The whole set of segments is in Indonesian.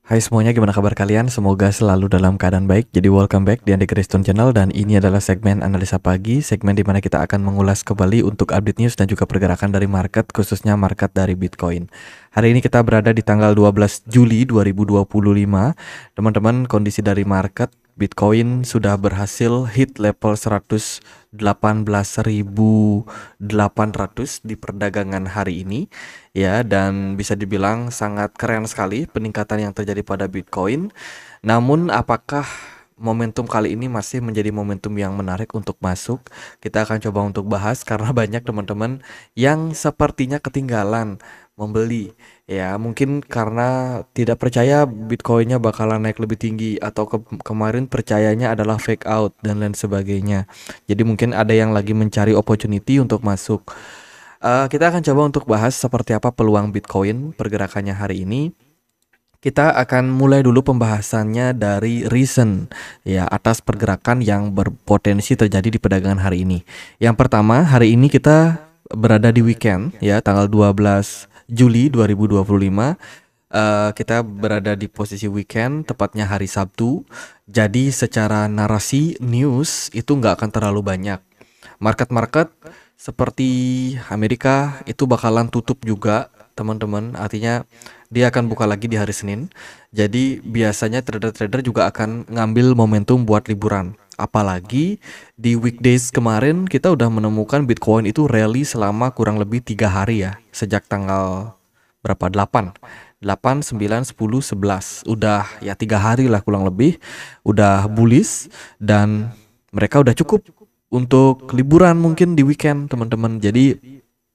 Hai semuanya, gimana kabar kalian? Semoga selalu dalam keadaan baik. Jadi welcome back di Andy Kriston Channel, dan ini adalah segmen analisa pagi, segmen di mana kita akan mengulas kembali untuk update news dan juga pergerakan dari market, khususnya market dari Bitcoin. Hari ini kita berada di tanggal 12 Juli 2025. Teman-teman, kondisi dari market Bitcoin sudah berhasil hit level 118.800 di perdagangan hari ini, ya, dan bisa dibilang sangat keren sekali peningkatan yang terjadi pada Bitcoin. Namun apakah momentum kali ini masih menjadi momentum yang menarik untuk masuk? Kita akan coba untuk bahas karena banyak teman-teman yang sepertinya ketinggalan membeli, ya, mungkin karena tidak percaya Bitcoinnya bakalan naik lebih tinggi, atau kemarin percayanya adalah fake out dan lain sebagainya. Jadi mungkin ada yang lagi mencari opportunity untuk masuk. Kita akan coba untuk bahas seperti apa peluang Bitcoin pergerakannya hari ini. Kita akan mulai dulu pembahasannya dari reason, ya, atas pergerakan yang berpotensi terjadi di perdagangan hari ini. Yang pertama, hari ini kita berada di weekend, ya, tanggal 12 Juli 2025. Kita berada di posisi weekend, tepatnya hari Sabtu. Jadi secara narasi news itu nggak akan terlalu banyak. Market-market seperti Amerika itu bakalan tutup juga, teman-teman. Artinya dia akan buka lagi di hari Senin. Jadi biasanya trader-trader juga akan ngambil momentum buat liburan. Apalagi di weekdays kemarin kita udah menemukan Bitcoin itu rally selama kurang lebih 3 hari, ya. Sejak tanggal berapa? 8, 9, 10, 11. Udah ya 3 hari lah kurang lebih. Udah bullish, dan mereka udah cukup untuk liburan mungkin di weekend, teman-teman. Jadi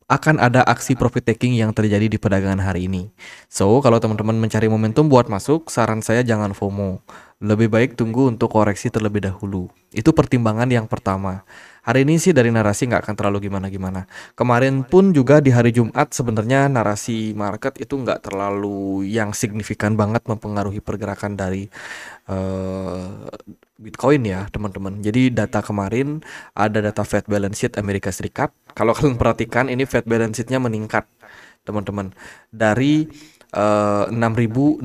akan ada aksi profit taking yang terjadi di perdagangan hari ini. So, kalau teman-teman mencari momentum buat masuk, saran saya jangan FOMO. Lebih baik tunggu untuk koreksi terlebih dahulu. Itu pertimbangan yang pertama. Hari ini sih dari narasi nggak akan terlalu gimana-gimana. Kemarin pun juga di hari Jumat sebenarnya narasi market itu nggak terlalu yang signifikan banget mempengaruhi pergerakan dari eh, Bitcoin, ya, teman-teman. Jadi data kemarin ada data Fed balance sheet Amerika Serikat. Kalau kalian perhatikan ini Fed balance sheet-nya meningkat, teman-teman. Dari 6.660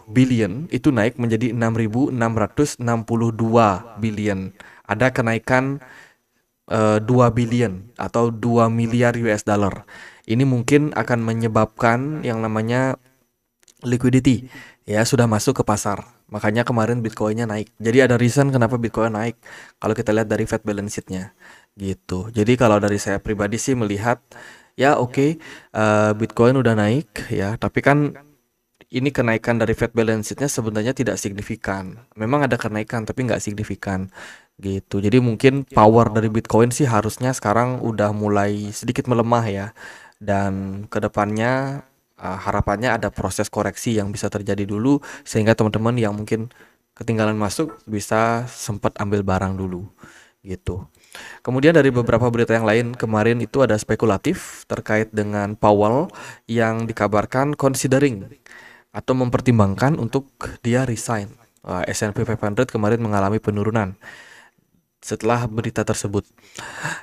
billion itu naik menjadi 6.662 billion. Ada kenaikan 2 billion atau 2 miliar US dollar. Ini mungkin akan menyebabkan yang namanya liquidity, ya, sudah masuk ke pasar. Makanya kemarin Bitcoinnya naik. Jadi ada reason kenapa Bitcoin naik kalau kita lihat dari Fed balance sheet-nya gitu. Jadi kalau dari saya pribadi sih melihat, ya, oke, Bitcoin udah naik, ya, tapi kan ini kenaikan dari Fed balance sheet-nya sebenarnya tidak signifikan. Memang ada kenaikan tapi nggak signifikan gitu. Jadi mungkin power dari Bitcoin sih harusnya sekarang udah mulai sedikit melemah, ya. Dan kedepannya harapannya ada proses koreksi yang bisa terjadi dulu, sehingga teman-teman yang mungkin ketinggalan masuk bisa sempat ambil barang dulu gitu. Kemudian dari beberapa berita yang lain kemarin itu ada spekulatif terkait dengan Powell yang dikabarkan considering atau mempertimbangkan untuk dia resign. S&P 500 kemarin mengalami penurunan setelah berita tersebut.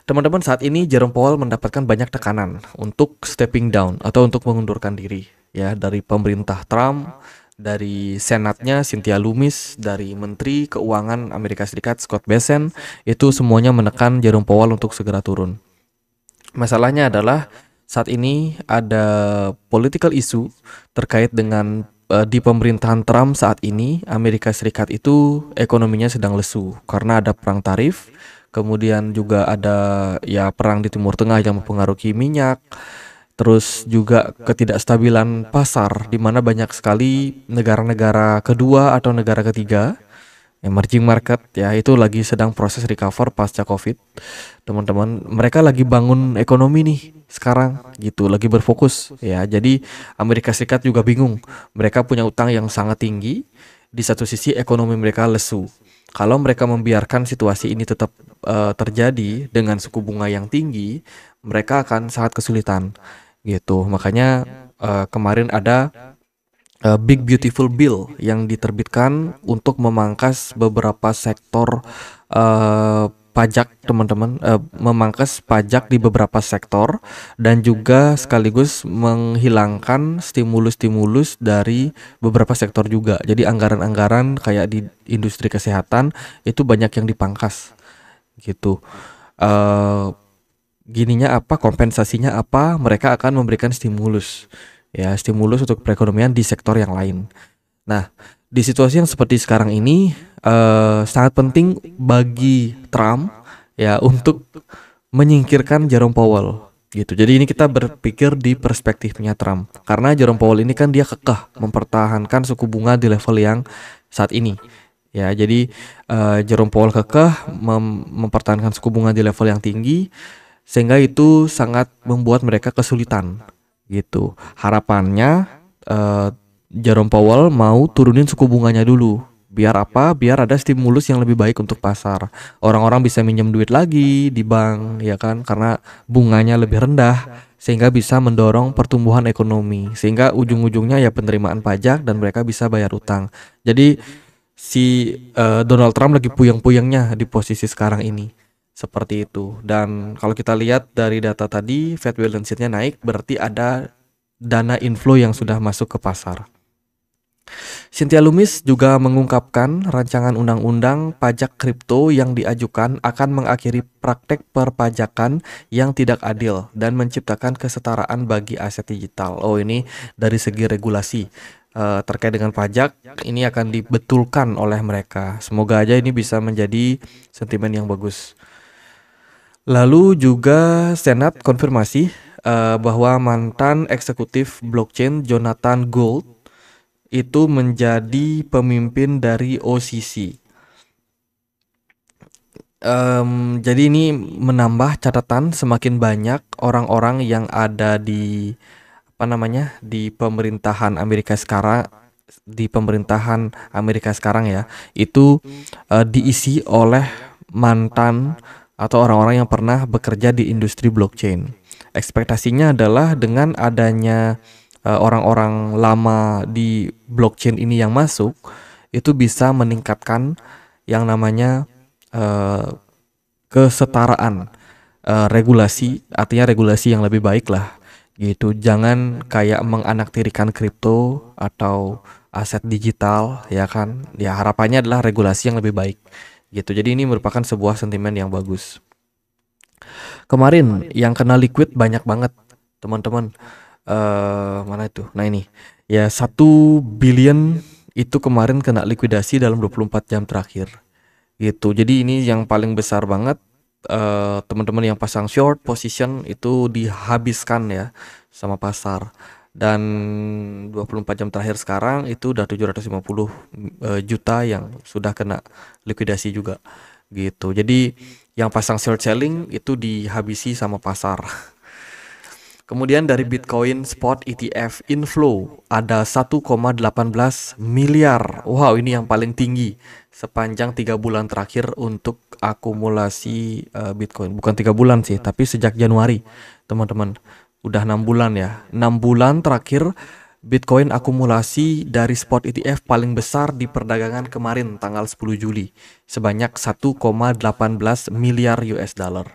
Teman-teman, saat ini Jerome Powell mendapatkan banyak tekanan untuk stepping down atau untuk mengundurkan diri, ya, dari pemerintah Trump, dari senatnya Cynthia Lummis, dari Menteri Keuangan Amerika Serikat Scott Bessent. Itu semuanya menekan Jerome Powell untuk segera turun. Masalahnya adalah saat ini ada political issue terkait dengan di pemerintahan Trump saat ini Amerika Serikat itu ekonominya sedang lesu karena ada perang tarif, kemudian juga ada, ya, perang di Timur Tengah yang mempengaruhi minyak, terus juga ketidakstabilan pasar di mana banyak sekali negara-negara kedua atau negara ketiga emerging market, ya, itu lagi sedang proses recover pasca Covid. Teman-teman, mereka lagi bangun ekonomi nih sekarang gitu, lagi berfokus, ya. Jadi Amerika Serikat juga bingung. Mereka punya utang yang sangat tinggi, di satu sisi ekonomi mereka lesu. Kalau mereka membiarkan situasi ini tetap terjadi dengan suku bunga yang tinggi, mereka akan sangat kesulitan gitu. Makanya kemarin ada Big Beautiful Bill yang diterbitkan untuk memangkas beberapa sektor pajak teman-teman, memangkas pajak di beberapa sektor dan juga sekaligus menghilangkan stimulus-stimulus dari beberapa sektor juga. Jadi anggaran-anggaran kayak di industri kesehatan itu banyak yang dipangkas gitu. Eh Gininya apa, kompensasinya apa, mereka akan memberikan stimulus, ya stimulus untuk perekonomian di sektor yang lain. Nah, di situasi yang seperti sekarang ini sangat penting bagi Trump ya untuk menyingkirkan Jerome Powell gitu. Jadi ini kita berpikir di perspektifnya Trump, karena Jerome Powell ini kan dia kekeh mempertahankan suku bunga di level yang saat ini. Ya, jadi Jerome Powell kekeh mempertahankan suku bunga di level yang tinggi, sehingga itu sangat membuat mereka kesulitan gitu. Harapannya eh, Jerome Powell mau turunin suku bunganya dulu. Biar apa? Biar ada stimulus yang lebih baik untuk pasar. Orang-orang bisa minjem duit lagi di bank, ya kan? Karena bunganya lebih rendah, sehingga bisa mendorong pertumbuhan ekonomi. Sehingga ujung-ujungnya ya penerimaan pajak dan mereka bisa bayar utang. Jadi si Donald Trump lagi puyeng-puyengnya di posisi sekarang ini. Seperti itu. Dan kalau kita lihat dari data tadi, Fed balance sheet-nya naik, berarti ada dana inflow yang sudah masuk ke pasar. Cynthia Loomis juga mengungkapkan rancangan undang-undang pajak kripto yang diajukan akan mengakhiri praktek perpajakan yang tidak adil dan menciptakan kesetaraan bagi aset digital. Oh, ini dari segi regulasi terkait dengan pajak ini akan dibetulkan oleh mereka. Semoga aja ini bisa menjadi sentimen yang bagus. Lalu juga Senat konfirmasi bahwa mantan eksekutif blockchain Jonathan Gold itu menjadi pemimpin dari OCC. Jadi ini menambah catatan semakin banyak orang-orang yang ada di di pemerintahan Amerika sekarang, ya, itu diisi oleh mantan atau orang-orang yang pernah bekerja di industri blockchain. Ekspektasinya adalah dengan adanya orang-orang lama di blockchain ini yang masuk, itu bisa meningkatkan yang namanya eh, kesetaraan regulasi, artinya regulasi yang lebih baik lah gitu. Jangan kayak menganaktirikan kripto atau aset digital, ya kan. Ya harapannya adalah regulasi yang lebih baik gitu. Jadi ini merupakan sebuah sentimen yang bagus. Kemarin yang kena liquid banyak banget teman-teman. Mana itu? Nah ini ya 1 billion itu kemarin kena likuidasi dalam 24 jam terakhir gitu. Jadi ini yang paling besar banget. Teman-teman yang pasang short position itu dihabiskan ya sama pasar. Dan 24 jam terakhir sekarang itu udah 750 juta yang sudah kena likuidasi juga gitu. Jadi yang pasang short selling itu dihabisi sama pasar. Kemudian dari Bitcoin Spot ETF inflow ada 1,18 miliar. Wow, ini yang paling tinggi sepanjang 3 bulan terakhir untuk akumulasi Bitcoin. Bukan 3 bulan sih, tapi sejak Januari, teman-teman. Udah 6 bulan ya. 6 bulan terakhir Bitcoin akumulasi dari spot ETF paling besar di perdagangan kemarin tanggal 10 Juli sebanyak 1,18 miliar US dollar.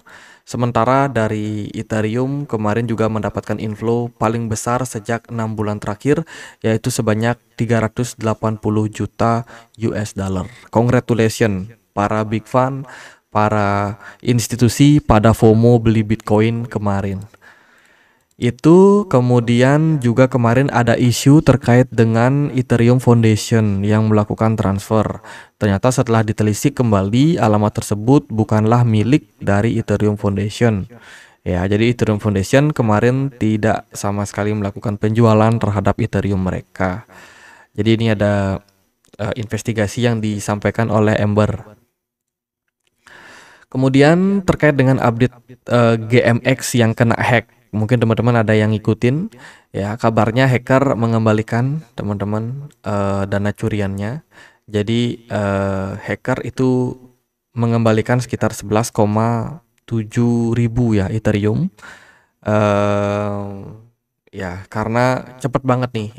Sementara dari Ethereum kemarin juga mendapatkan inflow paling besar sejak 6 bulan terakhir yaitu sebanyak 380 juta US dollar. Congratulations para big fund, para institusi pada FOMO beli Bitcoin kemarin. Itu kemudian juga kemarin ada isu terkait dengan Ethereum Foundation yang melakukan transfer. Ternyata setelah ditelisik kembali alamat tersebut bukanlah milik dari Ethereum Foundation. Ya, jadi Ethereum Foundation kemarin tidak sama sekali melakukan penjualan terhadap Ethereum mereka. Jadi ini ada investigasi yang disampaikan oleh Ember. Kemudian terkait dengan update GMX yang kena hack, mungkin teman-teman ada yang ngikutin ya, kabarnya hacker mengembalikan teman-teman dana curiannya. Jadi hacker itu mengembalikan sekitar 11,7 ribu ya Ethereum. Ya karena cepet banget nih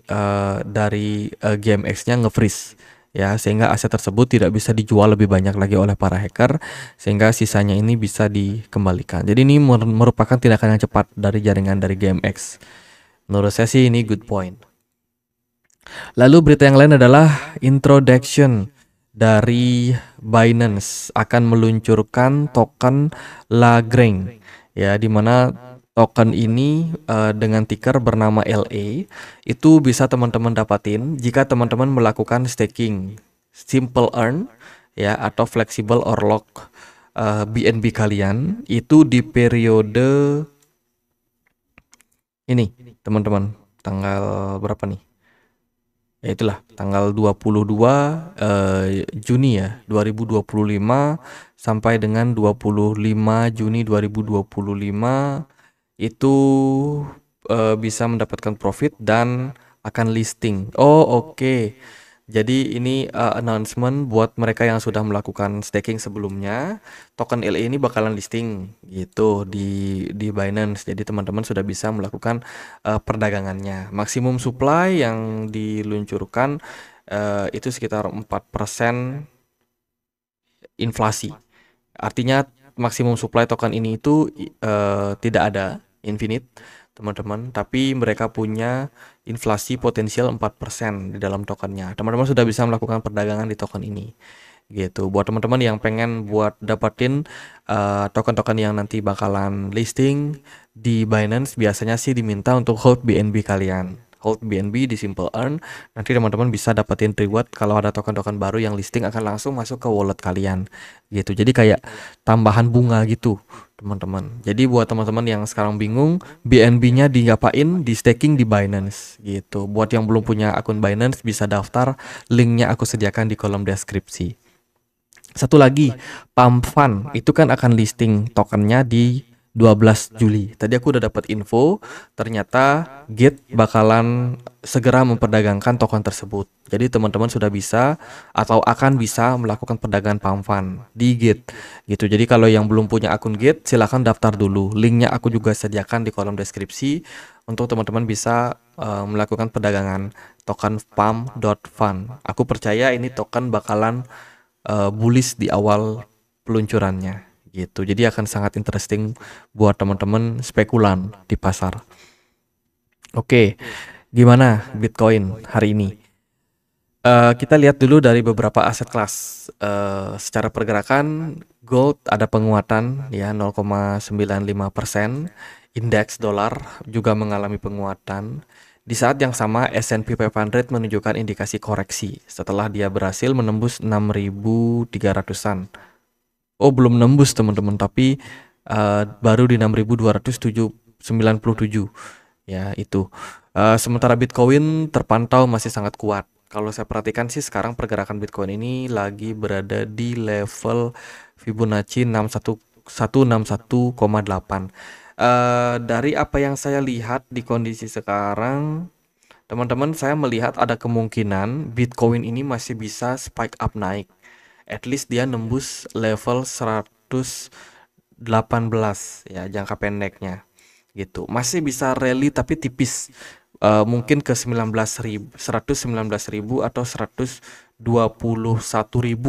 dari GMX-nya nge-freeze ya, sehingga aset tersebut tidak bisa dijual lebih banyak lagi oleh para hacker, sehingga sisanya ini bisa dikembalikan. Jadi ini merupakan tindakan yang cepat dari jaringan dari GMX. Menurut saya sih ini good point. Lalu berita yang lain adalah introduction dari Binance akan meluncurkan token Lagrange, ya, di mana token ini dengan ticker bernama LA itu bisa teman-teman dapatin jika teman-teman melakukan staking simple earn, ya, atau flexible or lock BNB kalian itu di periode ini, teman-teman, tanggal berapa nih? Ya itulah tanggal 22 Juni ya 2025 sampai dengan 25 Juni 2025 itu bisa mendapatkan profit dan akan listing. Oh, oke. Jadi ini announcement buat mereka yang sudah melakukan staking sebelumnya, token LA ini bakalan listing gitu di Binance. Jadi teman-teman sudah bisa melakukan perdagangannya. Maksimum supply yang diluncurkan itu sekitar 4% inflasi. Artinya maksimum supply token ini itu tidak ada infinite, teman-teman, tapi mereka punya inflasi potensial 4% di dalam tokennya. Teman-teman sudah bisa melakukan perdagangan di token ini. Gitu. Buat teman-teman yang pengen buat dapatin token-token yang nanti bakalan listing di Binance, biasanya sih diminta untuk hold BNB kalian. Hold BNB di Simple Earn, nanti teman-teman bisa dapetin reward kalau ada token-token baru yang listing akan langsung masuk ke wallet kalian. Gitu. Jadi kayak tambahan bunga gitu, teman-teman. Jadi buat teman-teman yang sekarang bingung, BNB-nya diapain? Di staking di Binance gitu. Buat yang belum punya akun Binance bisa daftar, linknya aku sediakan di kolom deskripsi. Satu lagi, Pump Fund itu kan akan listing tokennya di 12 Juli. Tadi aku udah dapat info, ternyata Gate bakalan segera memperdagangkan token tersebut. Jadi teman-teman sudah bisa atau akan bisa melakukan perdagangan Pump Fund di Gate gitu. Jadi kalau yang belum punya akun Gate, silahkan daftar dulu. Linknya aku juga sediakan di kolom deskripsi untuk teman-teman bisa melakukan perdagangan token Pump.fund. Aku percaya ini token bakalan bullish di awal peluncurannya gitu. Jadi akan sangat interesting buat teman-teman spekulan di pasar. Oke, gimana Bitcoin hari ini? Kita lihat dulu dari beberapa aset kelas. Secara pergerakan, gold ada penguatan ya 0,95%. Indeks dolar juga mengalami penguatan. Di saat yang sama, S&P 500 menunjukkan indikasi koreksi setelah dia berhasil menembus 6.300-an. Oh, belum nembus teman-teman, tapi baru di 6.297 ya itu. Sementara Bitcoin terpantau masih sangat kuat. Kalau saya perhatikan sih sekarang pergerakan Bitcoin ini lagi berada di level Fibonacci 161,8. Dari apa yang saya lihat di kondisi sekarang, teman-teman, saya melihat ada kemungkinan Bitcoin ini masih bisa spike up naik. At least dia nembus level 118 ya jangka pendeknya gitu. Masih bisa rally tapi tipis. Mungkin ke 19.000, 119.000 atau 121.000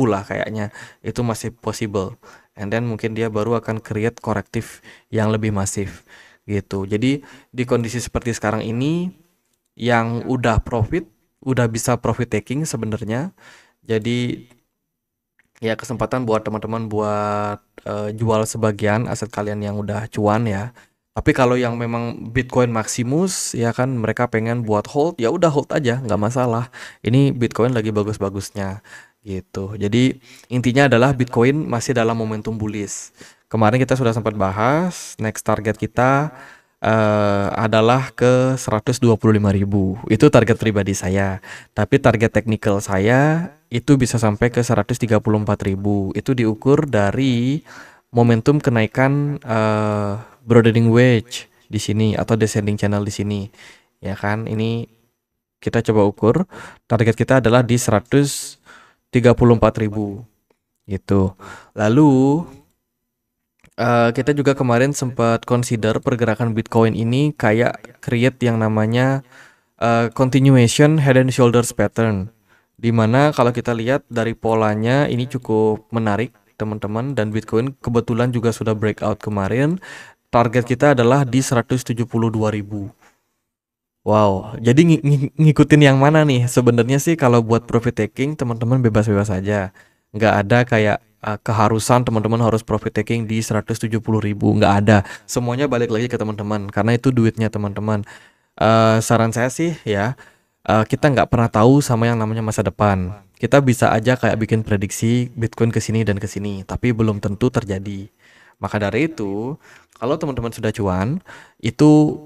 lah kayaknya. Itu masih possible. And then mungkin dia baru akan create korektif yang lebih masif gitu. Jadi di kondisi seperti sekarang ini yang udah profit, udah bisa profit taking sebenarnya. Jadi ya kesempatan buat teman-teman buat jual sebagian aset kalian yang udah cuan ya. Tapi kalau yang memang Bitcoin Maximus ya kan mereka pengen buat hold, ya udah hold aja, nggak masalah. Ini Bitcoin lagi bagus-bagusnya gitu. Jadi intinya adalah Bitcoin masih dalam momentum bullish. Kemarin kita sudah sempat bahas next target kita adalah ke 125.000. Itu target pribadi saya. Tapi target technical saya itu bisa sampai ke 134.000. Itu diukur dari momentum kenaikan broadening wedge di sini atau descending channel di sini. Ya kan? Ini kita coba ukur. Target kita adalah di 134.000 gitu. Lalu kita juga kemarin sempat consider pergerakan Bitcoin ini kayak create yang namanya continuation head and shoulders pattern Dimana kalau kita lihat dari polanya ini cukup menarik teman-teman, dan Bitcoin kebetulan juga sudah breakout kemarin. Target kita adalah di 172.000. Wow, jadi ngikutin yang mana nih? Sebenarnya sih kalau buat profit taking teman-teman bebas-bebas aja. Nggak ada kayak keharusan teman-teman harus profit taking di 170.000. Nggak ada. Semuanya balik lagi ke teman-teman karena itu duitnya teman-teman. Saran saya sih ya, kita nggak pernah tahu sama yang namanya masa depan. Kita bisa aja kayak bikin prediksi Bitcoin ke sini dan ke sini, tapi belum tentu terjadi. Maka dari itu, kalau teman-teman sudah cuan, itu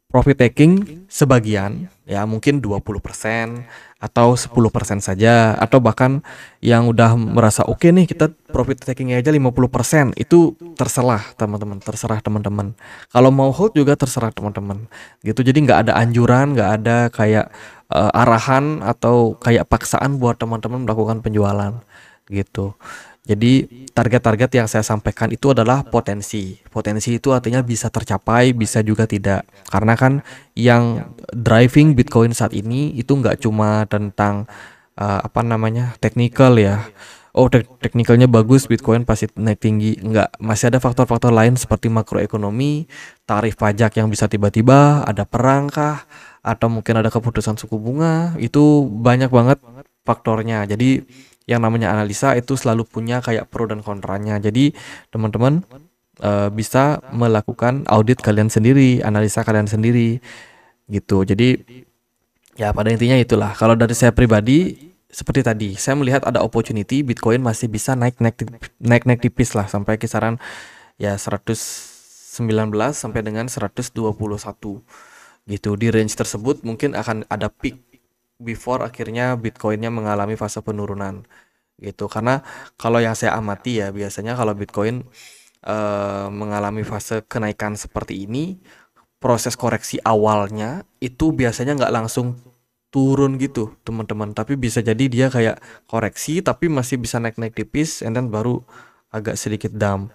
profit taking sebagian, ya mungkin 20% atau 10% saja, atau bahkan yang udah merasa oke nih kita profit takingnya aja 50%, itu terserah teman-teman, terserah teman-teman. Kalau mau hold juga terserah teman-teman. Gitu. Jadi nggak ada anjuran, nggak ada kayak arahan atau kayak paksaan buat teman-teman melakukan penjualan gitu. Jadi target-target yang saya sampaikan itu adalah potensi. Potensi itu artinya bisa tercapai, bisa juga tidak. Karena kan yang driving Bitcoin saat ini itu nggak cuma tentang apa namanya technical ya. Oh, teknikalnya bagus, Bitcoin pasti naik tinggi. Nggak, masih ada faktor-faktor lain seperti makroekonomi, tarif pajak yang bisa tiba-tiba, ada perang kah, atau mungkin ada keputusan suku bunga. Itu banyak banget faktornya. Jadi yang namanya analisa itu selalu punya kayak pro dan kontranya. Jadi teman-teman bisa melakukan audit kalian sendiri, analisa kalian sendiri gitu. Jadi ya pada intinya itulah. Kalau dari saya pribadi seperti tadi, saya melihat ada opportunity Bitcoin masih bisa naik-naik tipis lah sampai kisaran ya 119 sampai dengan 121 gitu. Di range tersebut mungkin akan ada peak before akhirnya Bitcoinnya mengalami fase penurunan gitu. Karena kalau yang saya amati ya biasanya kalau Bitcoin mengalami fase kenaikan seperti ini, proses koreksi awalnya itu biasanya nggak langsung turun gitu teman-teman, tapi bisa jadi dia kayak koreksi tapi masih bisa naik-naik tipis and then baru agak sedikit dump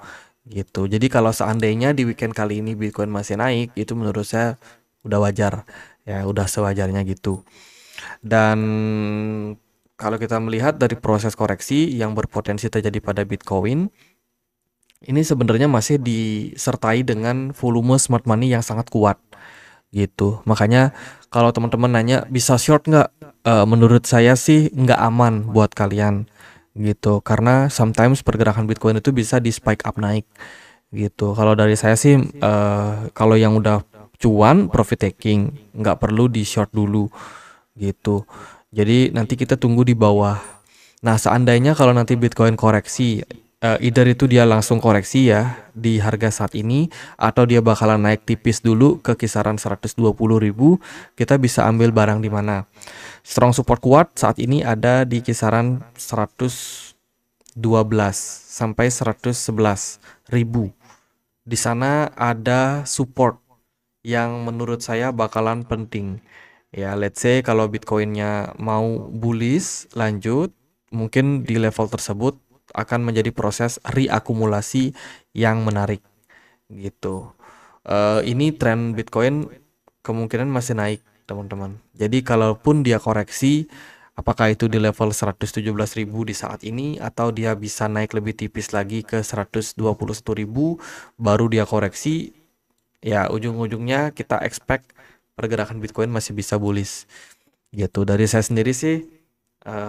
gitu. Jadi kalau seandainya di weekend kali ini Bitcoin masih naik, itu menurut saya udah wajar ya, udah sewajarnya gitu. Dan kalau kita melihat dari proses koreksi yang berpotensi terjadi pada Bitcoin, ini sebenarnya masih disertai dengan volume smart money yang sangat kuat gitu. Makanya kalau teman-teman nanya bisa short nggak? Menurut saya sih nggak aman buat kalian gitu. Karena sometimes pergerakan Bitcoin itu bisa di spike up naik gitu. Kalau dari saya sih kalau yang udah cuan profit taking, nggak perlu di short dulu gitu. Jadi nanti kita tunggu di bawah. Nah, seandainya kalau nanti Bitcoin koreksi, either itu dia langsung koreksi ya di harga saat ini, atau dia bakalan naik tipis dulu ke kisaran 120.000, kita bisa ambil barang di mana. Strong support kuat saat ini ada di kisaran 112 sampai 111.000. Di sana ada support yang menurut saya bakalan penting. Ya, let's say kalau Bitcoinnya mau bullish lanjut, mungkin di level tersebut akan menjadi proses reakumulasi yang menarik gitu. Ini tren Bitcoin kemungkinan masih naik, teman-teman. Jadi kalaupun dia koreksi, apakah itu di level 117.000 di saat ini atau dia bisa naik lebih tipis lagi ke 121.000 baru dia koreksi, ya ujung-ujungnya kita expect pergerakan Bitcoin masih bisa bullish gitu. Dari saya sendiri sih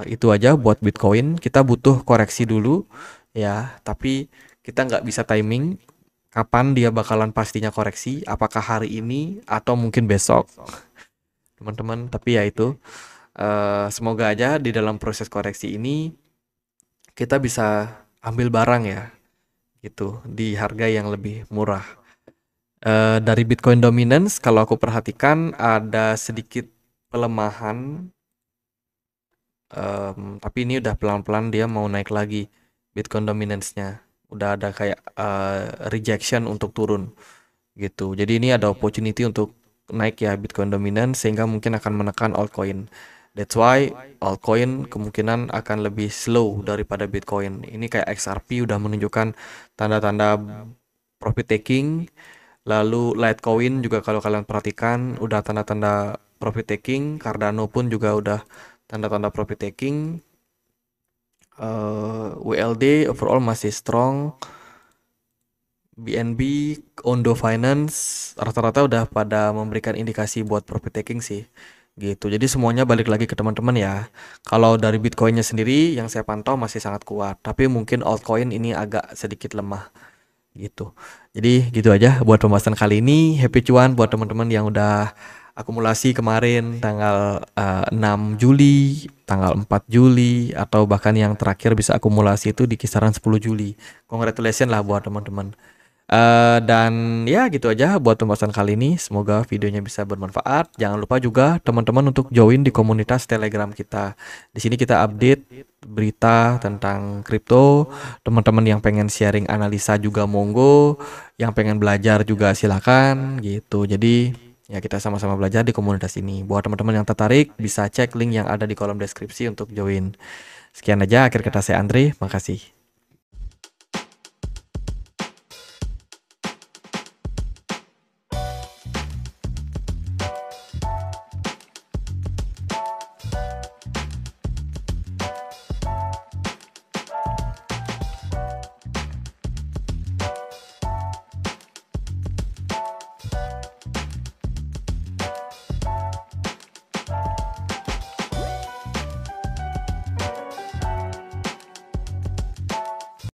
itu aja buat Bitcoin. Kita butuh koreksi dulu ya, tapi kita nggak bisa timing kapan dia bakalan pastinya koreksi, apakah hari ini atau mungkin besok teman-teman. Tapi ya itu semoga aja di dalam proses koreksi ini kita bisa ambil barang ya gitu di harga yang lebih murah. Dari Bitcoin dominance, kalau aku perhatikan ada sedikit pelemahan, tapi ini udah pelan-pelan dia mau naik lagi Bitcoin dominance-nya. Udah ada kayak rejection untuk turun gitu. Jadi ini ada opportunity untuk naik ya Bitcoin dominance sehingga mungkin akan menekan altcoin. That's why altcoin kemungkinan akan lebih slow daripada Bitcoin. Ini kayak XRP udah menunjukkan tanda-tanda profit taking. Lalu Litecoin juga kalau kalian perhatikan udah tanda-tanda profit taking, Cardano pun juga udah tanda-tanda profit taking. WLD overall masih strong. BNB, Ondo Finance rata-rata udah pada memberikan indikasi buat profit taking sih. Gitu. Jadi semuanya balik lagi ke teman-teman ya. Kalau dari Bitcoinnya sendiri yang saya pantau masih sangat kuat, tapi mungkin altcoin ini agak sedikit lemah gitu. Jadi gitu aja buat pembahasan kali ini. Happy cuan buat teman-teman yang udah akumulasi kemarin tanggal 6 Juli, tanggal 4 Juli, atau bahkan yang terakhir bisa akumulasi itu di kisaran 10 Juli. Congratulations lah buat teman-teman. Dan ya gitu aja buat pembahasan kali ini. Semoga videonya bisa bermanfaat. Jangan lupa juga teman-teman untuk join di komunitas Telegram kita. Di sini kita update berita tentang kripto. Teman-teman yang pengen sharing analisa juga monggo. Yang pengen belajar juga silakan gitu. Jadi ya kita sama-sama belajar di komunitas ini. Buat teman-teman yang tertarik bisa cek link yang ada di kolom deskripsi untuk join. Sekian aja akhir kata saya Andre. Makasih.